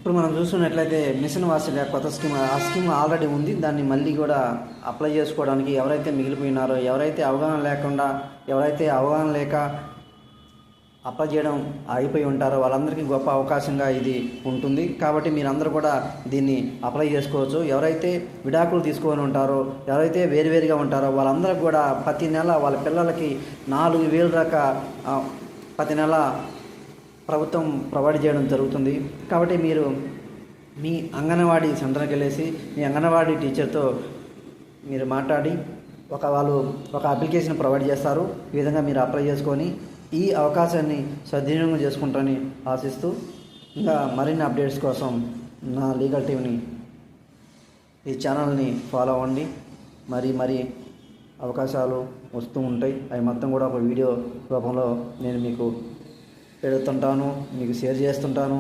ఇప్పుడు మనం చూస్తున్నట్లయితే మిషన్ వాత్సల్య కొత్త స్కీమ్, ఆ స్కీమ్ ఆల్రెడీ ఉంది. దాన్ని మళ్ళీ కూడా అప్లై చేసుకోవడానికి ఎవరైతే మిగిలిపోయినారో, ఎవరైతే అవగాహన లేక అప్లై చేయడం ఆగిపోయి ఉంటారో వాళ్ళందరికీ గొప్ప అవకాశంగా ఇది ఉంటుంది. కాబట్టి మీరందరూ కూడా దీన్ని అప్లై చేసుకోవచ్చు. ఎవరైతే విడాకులు తీసుకొని ఉంటారో, ఎవరైతే వేరువేరుగా ఉంటారో వాళ్ళందరూ కూడా ప్రతి నెల వాళ్ళ పిల్లలకి 4,000 దాకా ప్రతి నెల ప్రభుత్వం ప్రొవైడ్ చేయడం జరుగుతుంది. కాబట్టి మీరు మీ అంగన్వాడీ సెంటర్కి వెళ్ళేసి మీ అంగన్వాడీ టీచర్తో మీరు మాట్లాడి వాళ్ళు ఒక అప్లికేషన్ ప్రొవైడ్ చేస్తారు. ఈ విధంగా మీరు అప్లై చేసుకొని ఈ అవకాశాన్ని సద్వినియోగం చేసుకుంటారని ఆశిస్తూ, ఇంకా మరిన్ని అప్డేట్స్ కోసం నా లీగల్ టీమ్ని ఈ ఛానల్ని ఫాలో అవ్వండి. మరి అవకాశాలు వస్తూ ఉంటాయి. అవి మొత్తం కూడా ఒక వీడియో రూపంలో నేను మీకు పెడుతుంటాను, మీకు షేర్ చేస్తుంటాను.